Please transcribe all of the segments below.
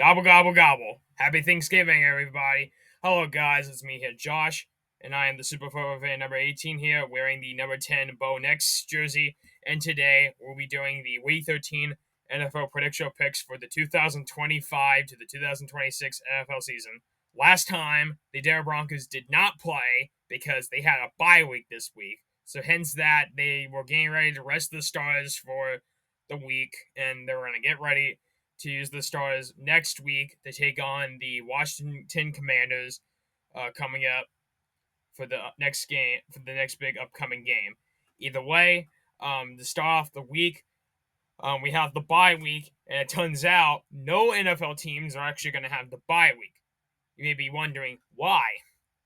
Gobble, gobble, gobble. Happy Thanksgiving, everybody. Hello, guys. It's me here, Josh, and I am the Super Football fan number 18 here, wearing the number 10 Bo Nix jersey. And today, we'll be doing the Week 13 NFL prediction picks for the 2025 to the 2026 NFL season. Last time, the Denver Broncos did not play because they had a bye week this week. So hence that, they were getting ready to rest the stars for the week, and they were going to get ready to use the Stars next week to take on the Washington Commanders coming up for the next game, for the next big upcoming game. Either way, to start off the week, we have the bye week, and it turns out no NFL teams are actually going to have the bye week. You may be wondering why.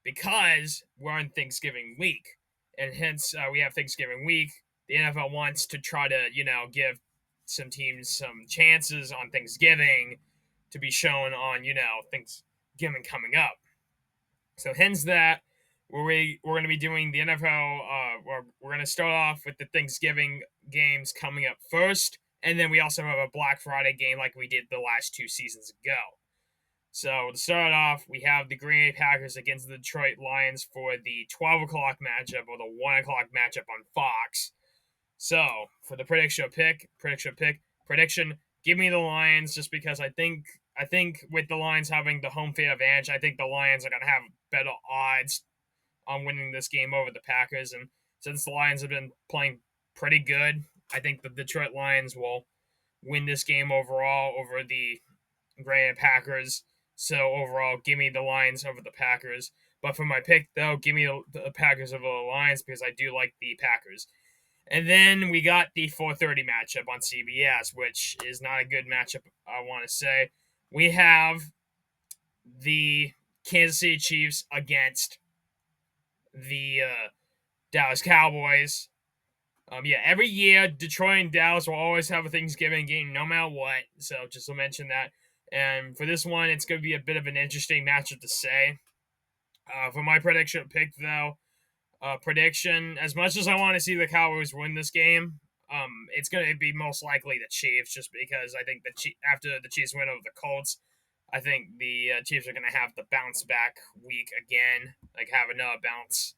Because we're on Thanksgiving week, and hence we have Thanksgiving week. The NFL wants to try to, give some teams some chances on Thanksgiving to be shown on, Thanksgiving coming up. So hence that we're going to be doing the NFL. We're going to start off with the Thanksgiving games coming up first, and then we also have a Black Friday game like we did the last 2 seasons ago. So to start off, we have the Green Bay Packers against the Detroit Lions for the 12 o'clock matchup or the 1 o'clock matchup on Fox. So for the prediction, give me the Lions just because I think with the Lions having the home field advantage, I think the Lions are going to have better odds on winning this game over the Packers. And since the Lions have been playing pretty good, I think the Detroit Lions will win this game overall over the Green Bay Packers. So overall, give me the Lions over the Packers. But for my pick, though, give me the Packers over the Lions because I do like the Packers. And then we got the 4:30 matchup on CBS, which is not a good matchup, I want to say. We have the Kansas City Chiefs against the Dallas Cowboys. Every year, Detroit and Dallas will always have a Thanksgiving game no matter what. So just to mention that. And for this one, it's going to be a bit of an interesting matchup to say. For my prediction pick, though, as much as I want to see the Cowboys win this game, it's going to be most likely the Chiefs, just because I think after the Chiefs win over the Colts, I think the Chiefs are going to have the bounce back week again, like have another bounce.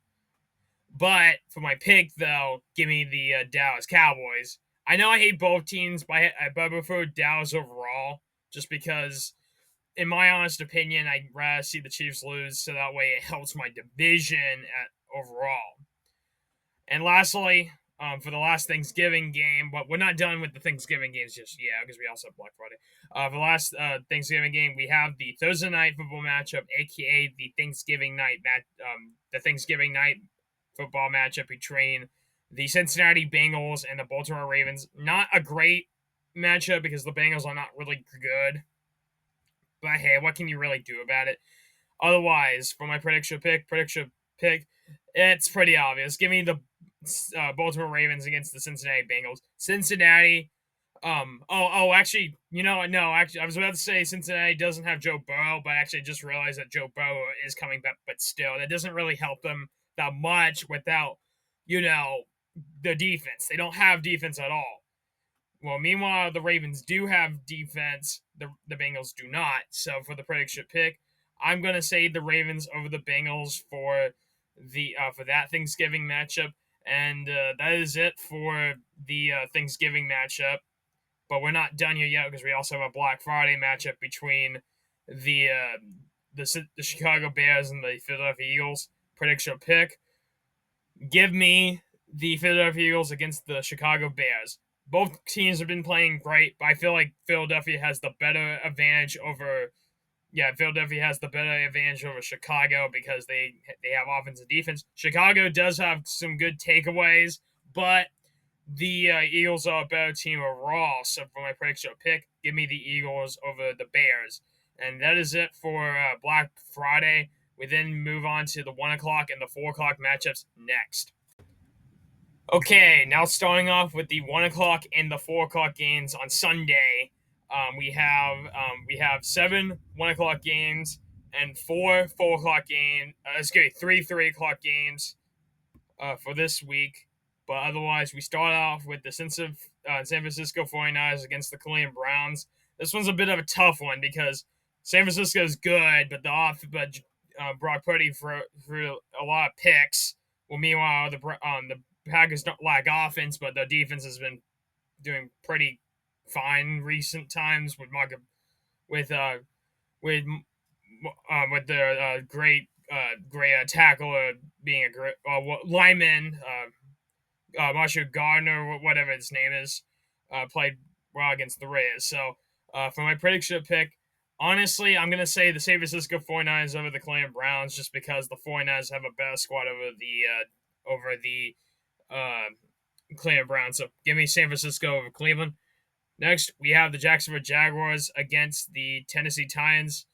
But for my pick, though, give me the Dallas Cowboys. I know I hate both teams, but I prefer Dallas overall, just because, in my honest opinion, I'd rather see the Chiefs lose, so that way it helps my division overall. And lastly, for the last Thanksgiving game, but we're not done with the Thanksgiving games just yet because we also have Black Friday. For the last Thanksgiving game, we have the Thursday night football matchup, aka the Thanksgiving night football matchup between the Cincinnati Bengals and the Baltimore Ravens. Not a great matchup because the Bengals are not really good. But hey, what can you really do about it? Otherwise, for my prediction pick, it's pretty obvious. Give me the Baltimore Ravens against the Cincinnati Bengals. Cincinnati. Actually, no. Actually, I was about to say Cincinnati doesn't have Joe Burrow, but actually, I just realized that Joe Burrow is coming back. But still, that doesn't really help them that much without, the defense. They don't have defense at all. Well, meanwhile, the Ravens do have defense. The Bengals do not. So for the prediction pick, I'm gonna say the Ravens over the Bengals for that Thanksgiving matchup, and that is it for the Thanksgiving matchup. But we're not done here yet because we also have a Black Friday matchup between the Chicago Bears and the Philadelphia Eagles. Prediction pick: give me the Philadelphia Eagles against the Chicago Bears. Both teams have been playing great, but I feel like Philadelphia has the better advantage over. Yeah, Philadelphia has the better advantage over Chicago because they have offense and defense. Chicago does have some good takeaways, but the Eagles are a better team overall. So for my prediction pick, give me the Eagles over the Bears. And that is it for Black Friday. We then move on to the 1 o'clock and the 4 o'clock matchups next. Okay, now starting off with the 1 o'clock and the 4 o'clock games on Sunday. We have 7 1 o'clock games and 4 4 o'clock games. 3 3 o'clock games for this week. But otherwise, we start off with the San Francisco 49ers against the Cleveland Browns. This one's a bit of a tough one because San Francisco's good, but Brock Purdy for a lot of picks. Well, meanwhile, the Packers don't lack offense, but the defense has been doing pretty fine recent times with uh with with the great tackler being a great lineman, Marshall Gardner, whatever his name is, played well against the Raiders. So for my prediction pick, honestly, I'm going to say the San Francisco 49ers over the Cleveland Browns just because the 49ers have a better squad over the Cleveland Browns. So give me San Francisco over Cleveland. Next, we have the Jacksonville Jaguars against the Tennessee Titans.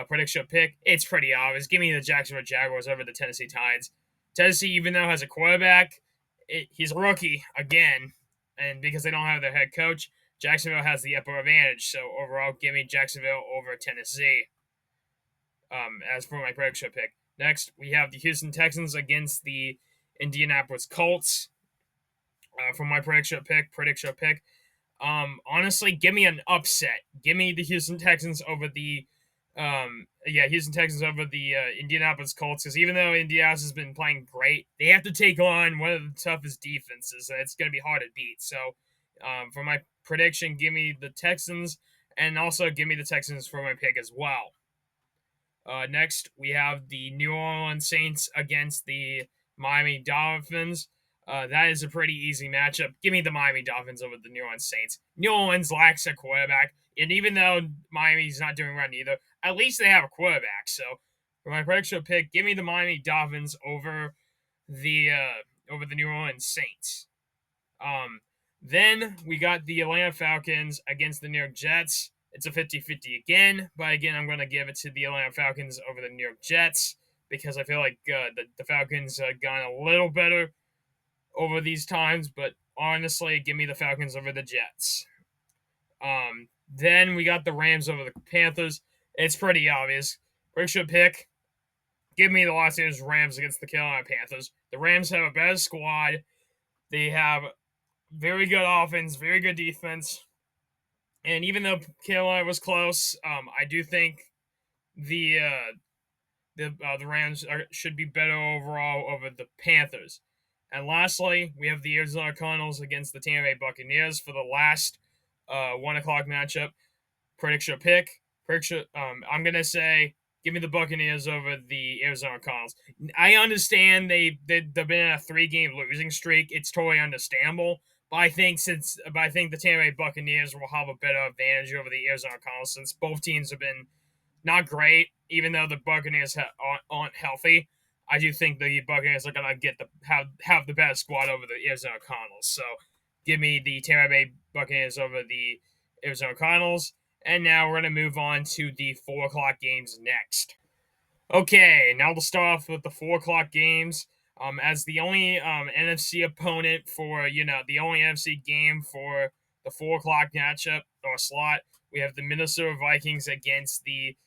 Prediction pick, it's pretty obvious. Give me the Jacksonville Jaguars over the Tennessee Titans. Tennessee, even though has a quarterback, he's a rookie again, and because they don't have their head coach, Jacksonville has the upper advantage. So overall, give me Jacksonville over Tennessee. As for my prediction pick, next we have the Houston Texans against the Indianapolis Colts. For my prediction pick. Honestly, give me an upset. Give me the Houston Texans over the Indianapolis Colts, because even though Indianapolis has been playing great, they have to take on one of the toughest defenses, and it's going to be hard to beat. So, for my prediction, give me the Texans, and also give me the Texans for my pick as well. Next, we have the New Orleans Saints against the Miami Dolphins. That is a pretty easy matchup. Give me the Miami Dolphins over the New Orleans Saints. New Orleans lacks a quarterback, and even though Miami's not doing well either, at least they have a quarterback. So, for my prediction pick, give me the Miami Dolphins over the New Orleans Saints. Then we got the Atlanta Falcons against the New York Jets. It's a 50-50 again, but again, I'm going to give it to the Atlanta Falcons over the New York Jets because I feel like the Falcons gone a little better over these times, but honestly, give me the Falcons over the Jets. Then we got the Rams over the Panthers. It's pretty obvious. Prediction pick, give me the Los Angeles Rams against the Carolina Panthers. The Rams have a better squad. They have very good offense, very good defense. And even though Carolina was close, I do think the Rams should be better overall over the Panthers. And lastly, we have the Arizona Cardinals against the Tampa Bay Buccaneers for the last 1 o'clock matchup. Prediction pick. I'm gonna say give me the Buccaneers over the Arizona Cardinals. I understand they've been in a 3-game losing streak. It's totally understandable. But I think the Tampa Bay Buccaneers will have a better advantage over the Arizona Cardinals since both teams have been not great. Even though the Buccaneers aren't healthy, I do think the Buccaneers are gonna have the best squad over the Arizona Cardinals. So give me the Tampa Bay Buccaneers over the Arizona Cardinals. And now we're gonna move on to the 4 o'clock games next. Okay, now to start off with the 4 o'clock games. As the only NFC opponent for the only NFC game for the 4 o'clock matchup or slot, we have the Minnesota Vikings against the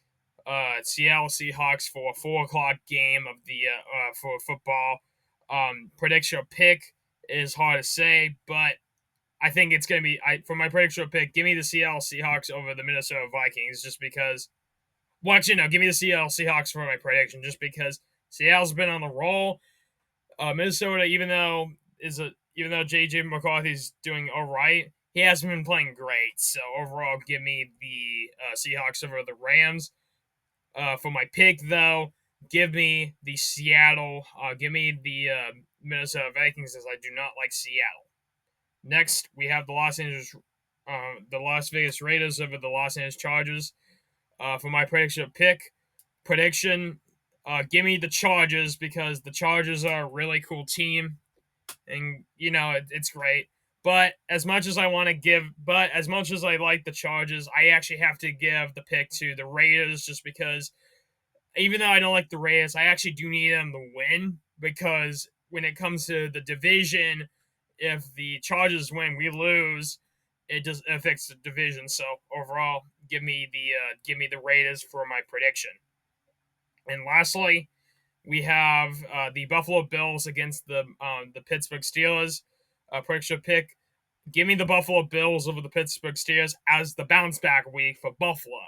Seattle Seahawks for a 4 o'clock game of the for football. Prediction pick is hard to say, but I think it's gonna be for my prediction pick. Give me the Seattle Seahawks over the Minnesota Vikings, just because. Well, actually, no. Give me the Seattle Seahawks for my prediction, just because Seattle's been on the roll. Minnesota, even though JJ McCarthy's doing all right, he hasn't been playing great. So overall, give me the Seahawks over the Rams. For my pick, though, give me the Minnesota Vikings, as I do not like Seattle. Next, we have the Las Vegas Raiders over the Los Angeles Chargers. For my prediction, give me the Chargers because the Chargers are a really cool team, and it's great. But as much as I like the Chargers, I actually have to give the pick to the Raiders just because even though I don't like the Raiders, I actually do need them to win because when it comes to the division, if the Chargers win, we lose, it just affects the division. So overall, give me the Raiders for my prediction. And lastly, we have the Buffalo Bills against the Pittsburgh Steelers. Prediction pick. Give me the Buffalo Bills over the Pittsburgh Steelers as the bounce back week for Buffalo.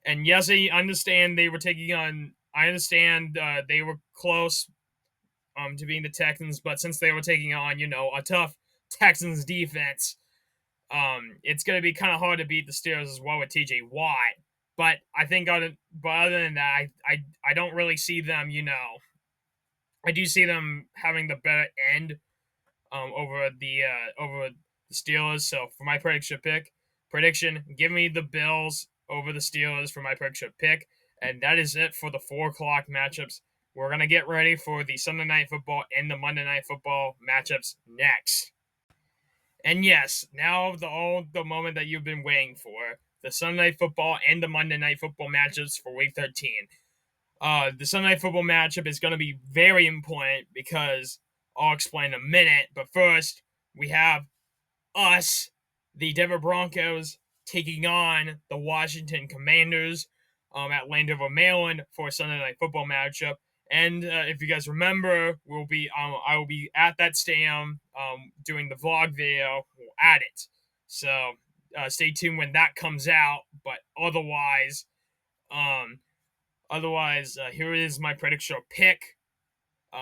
And yes, I understand they were taking on. I understand they were close to being the Texans, but since they were taking on, a tough Texans defense, it's gonna be kind of hard to beat the Steelers as well with TJ Watt. But I think other than that, I don't really see them. I do see them having the better end over the Steelers. So for my prediction, give me the Bills over the Steelers for my prediction pick, and that is it for the 4 o'clock matchups. We're gonna get ready for the Sunday Night Football and the Monday Night Football matchups next. And yes, now the moment that you've been waiting for, the Sunday Night Football and the Monday Night Football matchups for Week 13. The Sunday Night Football matchup is going to be very important because I'll explain in a minute. But first, we have us, the Denver Broncos, taking on the Washington Commanders at Landover, Maryland for a Sunday Night Football matchup. And if you guys remember, I will be at that stadium doing the vlog video at it. So stay tuned when that comes out. But here is my prediction pick.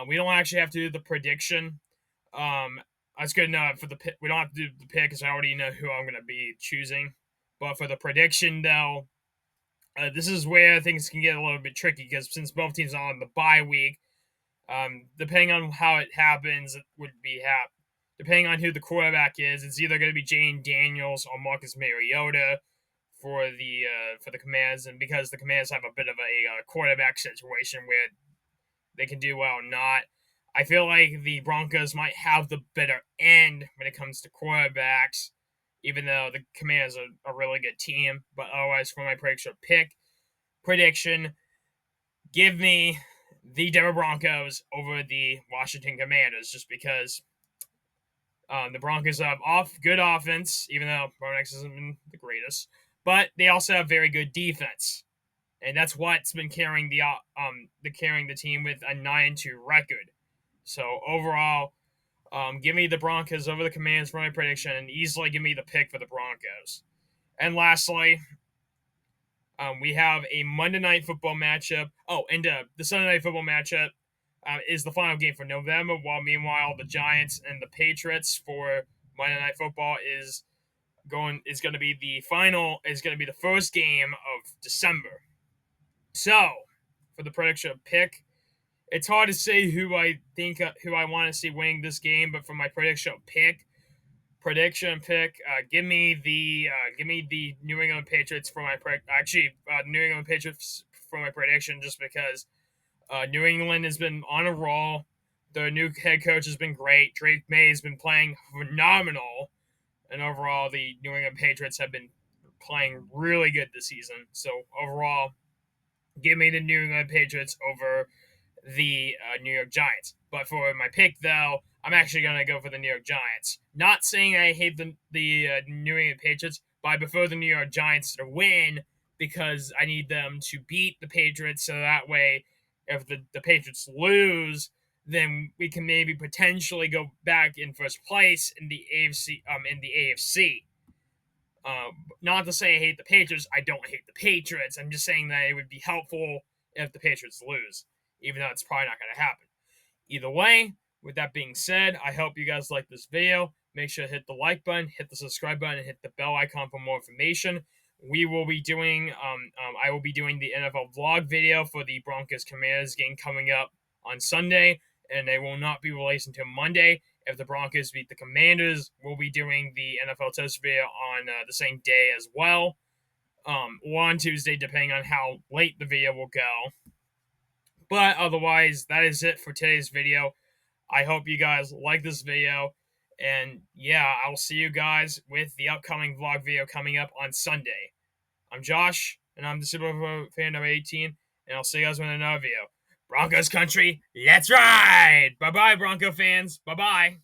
We don't actually have to do the prediction. That's good enough for the pick. We don't have to do the pick because I already know who I'm going to be choosing. But for the prediction, though, this is where things can get a little bit tricky because since both teams are on the bye week, depending on how it happens, depending on who the quarterback is, it's either going to be Jane Daniels or Marcus Mariota for the Commanders, and because the Commanders have a bit of a quarterback situation where they can do well or not, I feel like the Broncos might have the better end when it comes to quarterbacks, even though the Commanders are a really good team. But otherwise, for my prediction, give me the Denver Broncos over the Washington Commanders, just because the Broncos have good offense, even though Bo Nix hasn't been the greatest, but they also have very good defense, and that's what's been carrying the team with a 9-2 record. So overall, give me the Broncos over the Commanders for my prediction, and easily give me the pick for the Broncos. And lastly, we have a Monday Night Football matchup. Oh, and the Sunday Night Football matchup is the final game for November. While meanwhile, the Giants and the Patriots for Monday Night Football is going to be the first game of December. So, for the prediction pick, it's hard to say who I want to see winning this game, but for my prediction pick, give me the New England Patriots for my New England Patriots for my prediction, just because New England has been on a roll. The new head coach has been great. Drake May has been playing phenomenal, and overall, the New England Patriots have been playing really good this season. So overall, give me the New England Patriots over the New York Giants. But for my pick, though, I'm actually going to go for the New York Giants. Not saying I hate the New England Patriots, but I prefer the New York Giants to win because I need them to beat the Patriots, so that way, if the Patriots lose, then we can maybe potentially go back in first place in the AFC. Not to say I hate the Patriots. I don't hate the Patriots. I'm just saying that it would be helpful if the Patriots lose, even though it's probably not going to happen. Either way, with that being said, I hope you guys like this video. Make sure to hit the like button, hit the subscribe button, and hit the bell icon for more information. We will be doing, I will be doing the NFL vlog video for the Broncos Commanders game coming up on Sunday, and they will not be released until Monday. If the Broncos beat the Commanders, we'll be doing the NFL test video on the same day as well, or on Tuesday, depending on how late the video will go. But otherwise, that is it for today's video. I hope you guys like this video. And yeah, I'll see you guys with the upcoming vlog video coming up on Sunday. I'm Josh, and I'm the Super Bowl fan number 18, and I'll see you guys with another video. Broncos country, let's ride! Bye-bye, Bronco fans. Bye-bye.